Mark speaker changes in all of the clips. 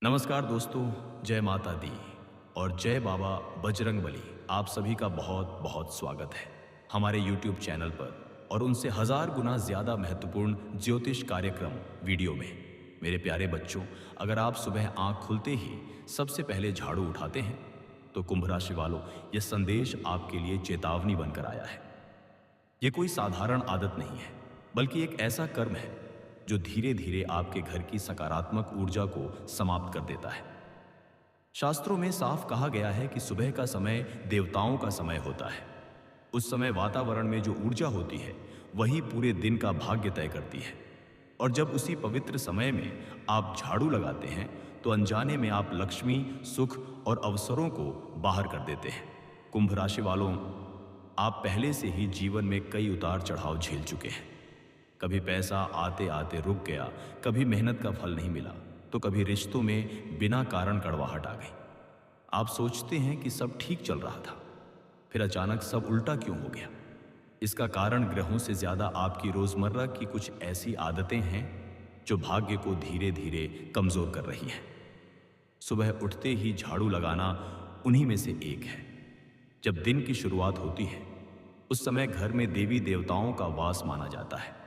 Speaker 1: नमस्कार दोस्तों, जय माता दी और जय बाबा बजरंगबली। आप सभी का बहुत बहुत स्वागत है हमारे YouTube चैनल पर और उनसे हजार गुना ज़्यादा महत्वपूर्ण ज्योतिष कार्यक्रम वीडियो में। मेरे प्यारे बच्चों, अगर आप सुबह आंख खुलते ही सबसे पहले झाड़ू उठाते हैं तो कुंभ राशि वालों, यह संदेश आपके लिए चेतावनी बनकर आया है। यह कोई साधारण आदत नहीं है, बल्कि एक ऐसा कर्म है जो धीरे धीरे आपके घर की सकारात्मक ऊर्जा को समाप्त कर देता है। शास्त्रों में साफ कहा गया है कि सुबह का समय देवताओं का समय होता है। उस समय वातावरण में जो ऊर्जा होती है वही पूरे दिन का भाग्य तय करती है। और जब उसी पवित्र समय में आप झाड़ू लगाते हैं तो अनजाने में आप लक्ष्मी, सुख और अवसरों को बाहर कर देते हैं। कुंभ राशि वालों, आप पहले से ही जीवन में कई उतार चढ़ाव झेल चुके हैं। कभी पैसा आते आते रुक गया, कभी मेहनत का फल नहीं मिला, तो कभी रिश्तों में बिना कारण कड़वाहट आ गई। आप सोचते हैं कि सब ठीक चल रहा था, फिर अचानक सब उल्टा क्यों हो गया। इसका कारण ग्रहों से ज्यादा आपकी रोजमर्रा की कुछ ऐसी आदतें हैं जो भाग्य को धीरे धीरे कमजोर कर रही हैं। सुबह उठते ही झाड़ू लगाना उन्हीं में से एक है। जब दिन की शुरुआत होती है उस समय घर में देवी देवताओं का वास माना जाता है।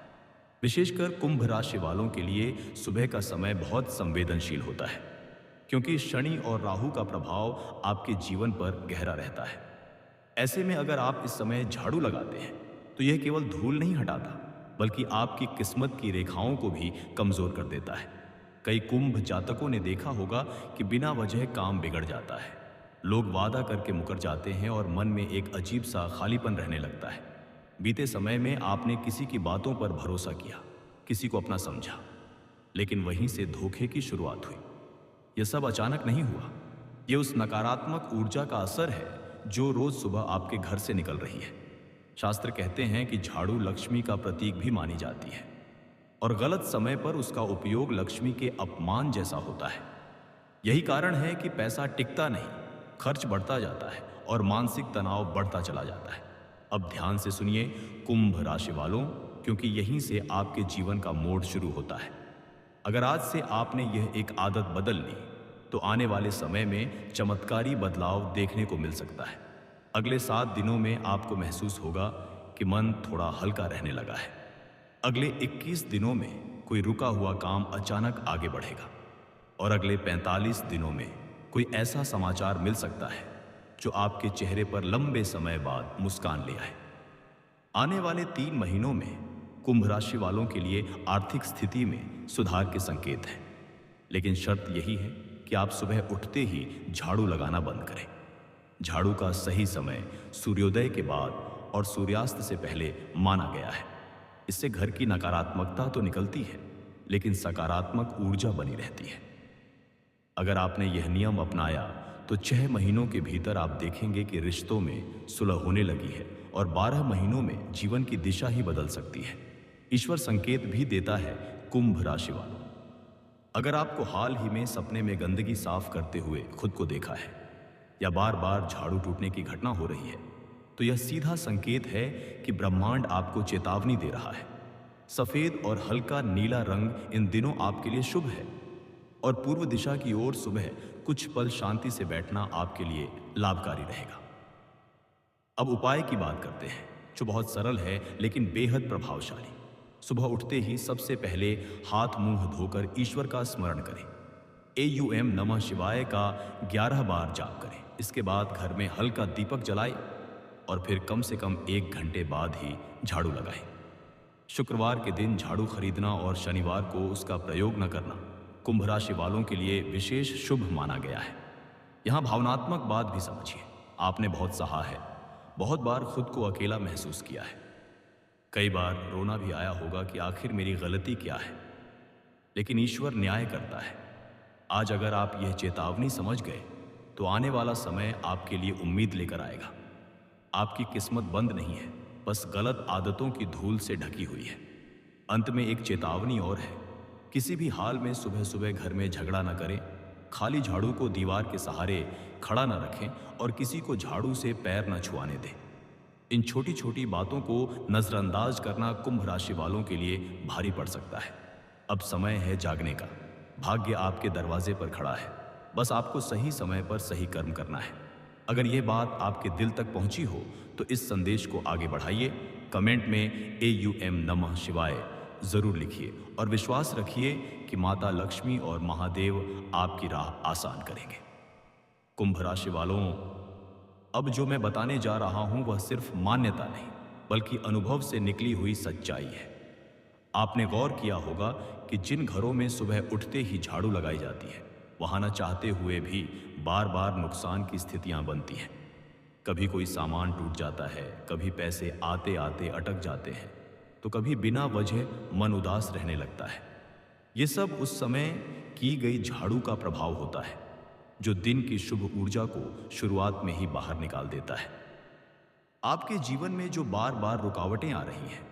Speaker 1: विशेषकर कुंभ राशि वालों के लिए सुबह का समय बहुत संवेदनशील होता है, क्योंकि शनि और राहु का प्रभाव आपके जीवन पर गहरा रहता है। ऐसे में अगर आप इस समय झाड़ू लगाते हैं तो यह केवल धूल नहीं हटाता, बल्कि आपकी किस्मत की रेखाओं को भी कमजोर कर देता है। कई कुंभ जातकों ने देखा होगा कि बिना वजह काम बिगड़ जाता है। लोग वादा करके मुकर जाते हैं और मन में एक अजीब सा खालीपन रहने लगता है। बीते समय में आपने किसी की बातों पर भरोसा किया, किसी को अपना समझा, लेकिन वहीं से धोखे की शुरुआत हुई। यह सब अचानक नहीं हुआ, यह उस नकारात्मक ऊर्जा का असर है जो रोज सुबह आपके घर से निकल रही है। शास्त्र कहते हैं कि झाड़ू लक्ष्मी का प्रतीक भी मानी जाती है और गलत समय पर उसका उपयोग लक्ष्मी के अपमान जैसा होता है। यही कारण है कि पैसा टिकता नहीं, खर्च बढ़ता जाता है और मानसिक तनाव बढ़ता चला जाता है। अब ध्यान से सुनिए कुंभ राशि वालों, क्योंकि यहीं से आपके जीवन का मोड़ शुरू होता है। अगर आज से आपने यह एक आदत बदल ली तो आने वाले समय में चमत्कारी बदलाव देखने को मिल सकता है। अगले 7 दिनों में आपको महसूस होगा कि मन थोड़ा हल्का रहने लगा है। अगले 21 दिनों में कोई रुका हुआ काम अचानक आगे बढ़ेगा और अगले 45 दिनों में कोई ऐसा समाचार मिल सकता है जो आपके चेहरे पर लंबे समय बाद मुस्कान ले आए। आने वाले 3 महीनों में कुंभ राशि वालों के लिए आर्थिक स्थिति में सुधार के संकेत हैं, लेकिन शर्त यही है कि आप सुबह उठते ही झाड़ू लगाना बंद करें। झाड़ू का सही समय सूर्योदय के बाद और सूर्यास्त से पहले माना गया है। इससे घर की नकारात्मकता तो निकलती है, लेकिन सकारात्मक ऊर्जा बनी रहती है। अगर आपने यह नियम अपनाया तो 6 महीनों के भीतर आप देखेंगे कि रिश्तों में सुलह होने लगी है और 12 महीनों में जीवन की दिशा ही बदल सकती है। ईश्वर संकेत भी देता है कुंभ राशि वालों। अगर आपको हाल ही में सपने में गंदगी साफ करते हुए खुद को देखा है या बार बार झाड़ू टूटने की घटना हो रही है, तो यह सीधा संकेत है कि ब्रह्मांड आपको चेतावनी दे रहा है। सफेद और हल्का नीला रंग इन दिनों आपके लिए शुभ है और पूर्व दिशा की ओर सुबह कुछ पल शांति से बैठना आपके लिए लाभकारी रहेगा। अब उपाय की बात करते हैं, जो बहुत सरल है लेकिन बेहद प्रभावशाली। सुबह उठते ही सबसे पहले हाथ मुंह धोकर ईश्वर का स्मरण करें। AUM नमः शिवाय का 11 बार जाप करें। इसके बाद घर में हल्का दीपक जलाएं और फिर कम से कम 1 घंटे बाद ही झाड़ू लगाएं। शुक्रवार के दिन झाड़ू खरीदना और शनिवार को उसका प्रयोग न करना कुंभ राशि वालों के लिए विशेष शुभ माना गया है। यहाँ भावनात्मक बात भी समझिए। आपने बहुत सहा है, बहुत बार खुद को अकेला महसूस किया है, कई बार रोना भी आया होगा कि आखिर मेरी गलती क्या है। लेकिन ईश्वर न्याय करता है। आज अगर आप यह चेतावनी समझ गए तो आने वाला समय आपके लिए उम्मीद लेकर आएगा। आपकी किस्मत बंद नहीं है, बस गलत आदतों की धूल से ढकी हुई है। अंत में एक चेतावनी और है, किसी भी हाल में सुबह सुबह घर में झगड़ा न करें, खाली झाड़ू को दीवार के सहारे खड़ा न रखें और किसी को झाड़ू से पैर न छुआने दें। इन छोटी छोटी बातों को नजरअंदाज करना कुंभ राशि वालों के लिए भारी पड़ सकता है। अब समय है जागने का। भाग्य आपके दरवाजे पर खड़ा है, बस आपको सही समय पर सही कर्म करना है। अगर यह बात आपके दिल तक पहुंची हो तो इस संदेश को आगे बढ़ाइए, कमेंट में AUM नमः शिवाय जरूर लिखिए और विश्वास रखिए कि माता लक्ष्मी और महादेव आपकी राह आसान करेंगे। कुंभ राशि वालों, अब जो मैं बताने जा रहा हूं वह सिर्फ मान्यता नहीं बल्कि अनुभव से निकली हुई सच्चाई है। आपने गौर किया होगा कि जिन घरों में सुबह उठते ही झाड़ू लगाई जाती है वहां न चाहते हुए भी बार बार नुकसान की स्थितियां बनती हैं। कभी कोई सामान टूट जाता है, कभी पैसे आते आते अटक जाते हैं, तो कभी बिना वजह मन उदास रहने लगता है। ये सब उस समय की गई झाड़ू का प्रभाव होता है जो दिन की शुभ ऊर्जा को शुरुआत में ही बाहर निकाल देता है। आपके जीवन में जो बार बार रुकावटें आ रही हैं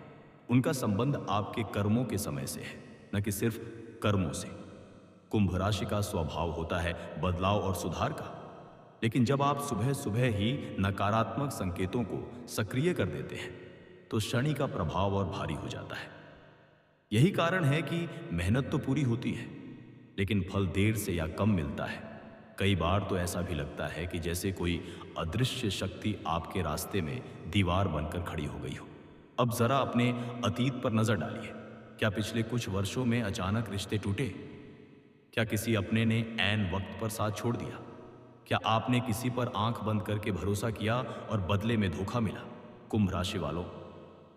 Speaker 1: उनका संबंध आपके कर्मों के समय से है, न कि सिर्फ कर्मों से। कुंभ राशि का स्वभाव होता है बदलाव और सुधार का, लेकिन जब आप सुबह सुबह ही नकारात्मक संकेतों को सक्रिय कर देते हैं तो शनि का प्रभाव और भारी हो जाता है। यही कारण है कि मेहनत तो पूरी होती है लेकिन फल देर से या कम मिलता है। कई बार तो ऐसा भी लगता है कि जैसे कोई अदृश्य शक्ति आपके रास्ते में दीवार बनकर खड़ी हो गई हो। अब जरा अपने अतीत पर नजर डालिए। क्या पिछले कुछ वर्षों में अचानक रिश्ते टूटे? क्या किसी अपने ने ऐन वक्त पर साथ छोड़ दिया? क्या आपने किसी पर आंख बंद करके भरोसा किया और बदले में धोखा मिला? कुंभ राशि वालों,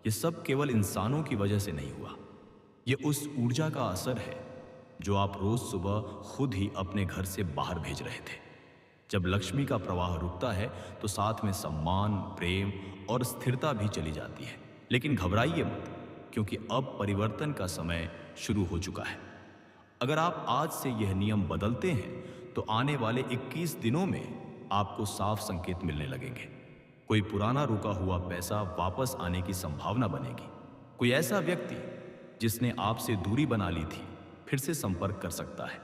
Speaker 1: ये सब केवल इंसानों की वजह से नहीं हुआ। ये उस ऊर्जा का असर है जो आप रोज सुबह खुद ही अपने घर से बाहर भेज रहे थे। जब लक्ष्मी का प्रवाह रुकता है तो साथ में सम्मान, प्रेम और स्थिरता भी चली जाती है। लेकिन घबराइए मत, क्योंकि अब परिवर्तन का समय शुरू हो चुका है। अगर आप आज से यह नियम बदलते हैं तो आने वाले 21 दिनों में आपको साफ संकेत मिलने लगेंगे। कोई पुराना रुका हुआ पैसा वापस आने की संभावना बनेगी। कोई ऐसा व्यक्ति जिसने आपसे दूरी बना ली थी फिर से संपर्क कर सकता है।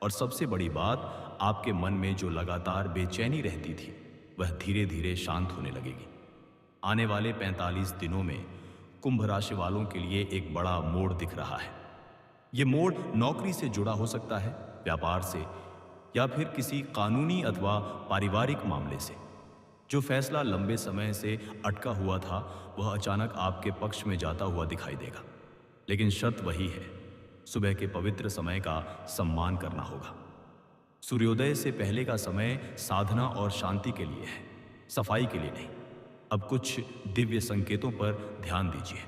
Speaker 1: और सबसे बड़ी बात, आपके मन में जो लगातार बेचैनी रहती थी वह धीरे धीरे शांत होने लगेगी। आने वाले 45 दिनों में कुंभ राशि वालों के लिए एक बड़ा मोड़ दिख रहा है। ये मोड़ नौकरी से जुड़ा हो सकता है, व्यापार से, या फिर किसी कानूनी अथवा पारिवारिक मामले से। जो फैसला लंबे समय से अटका हुआ था वह अचानक आपके पक्ष में जाता हुआ दिखाई देगा। लेकिन शर्त वही है, सुबह के पवित्र समय का सम्मान करना होगा। सूर्योदय से पहले का समय साधना और शांति के लिए है, सफाई के लिए नहीं। अब कुछ दिव्य संकेतों पर ध्यान दीजिए।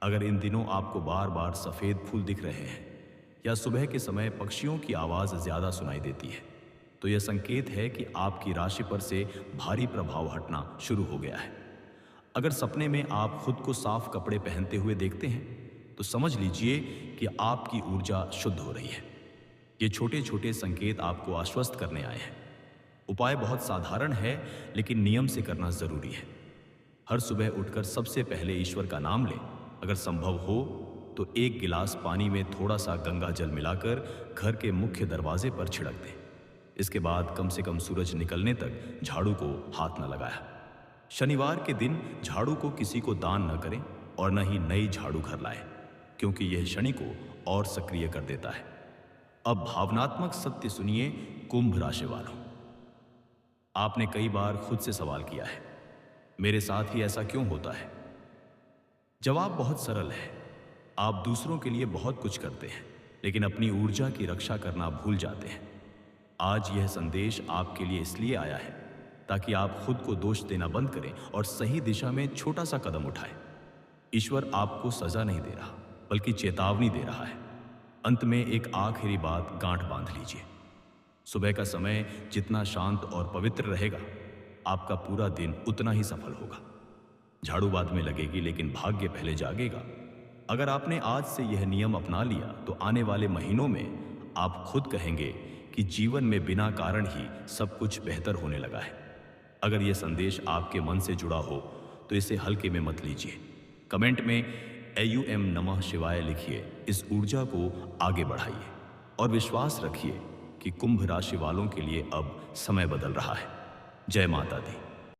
Speaker 1: अगर इन दिनों आपको बार बार सफेद फूल दिख रहे हैं या सुबह के समय पक्षियों की आवाज ज्यादा सुनाई देती है तो यह संकेत है कि आपकी राशि पर से भारी प्रभाव हटना शुरू हो गया है। अगर सपने में आप खुद को साफ कपड़े पहनते हुए देखते हैं तो समझ लीजिए कि आपकी ऊर्जा शुद्ध हो रही है। ये छोटे छोटे संकेत आपको आश्वस्त करने आए हैं। उपाय बहुत साधारण है लेकिन नियम से करना जरूरी है। हर सुबह उठकर सबसे पहले ईश्वर का नाम लें। अगर संभव हो तो एक गिलास पानी में थोड़ा सा गंगा जल मिलाकर घर के मुख्य दरवाजे पर छिड़क दें। इसके बाद कम से कम सूरज निकलने तक झाड़ू को हाथ न लगाया। शनिवार के दिन झाड़ू को किसी को दान न करें और न ही नई झाड़ू घर लाएं, क्योंकि यह शनि को और सक्रिय कर देता है। अब भावनात्मक सत्य सुनिए कुंभ राशि वालों। आपने कई बार खुद से सवाल किया है, मेरे साथ ही ऐसा क्यों होता है? जवाब बहुत सरल है। आप दूसरों के लिए बहुत कुछ करते हैं लेकिन अपनी ऊर्जा की रक्षा करना भूल जाते हैं। आज यह संदेश आपके लिए इसलिए आया है ताकि आप खुद को दोष देना बंद करें और सही दिशा में छोटा सा कदम उठाएं। ईश्वर आपको सजा नहीं दे रहा बल्कि चेतावनी दे रहा है। अंत में एक आखिरी बात गांठ बांध लीजिए। सुबह का समय जितना शांत और पवित्र रहेगा आपका पूरा दिन उतना ही सफल होगा। झाड़ू बाद में लगेगी लेकिन भाग्य पहले जागेगा। अगर आपने आज से यह नियम अपना लिया तो आने वाले महीनों में आप खुद कहेंगे कि जीवन में बिना कारण ही सब कुछ बेहतर होने लगा है। अगर यह संदेश आपके मन से जुड़ा हो तो इसे हल्के में मत लीजिए। कमेंट में AUM नमः शिवाय लिखिए। इस ऊर्जा को आगे बढ़ाइए और विश्वास रखिए कि कुंभ राशि वालों के लिए अब समय बदल रहा है। जय माता दी।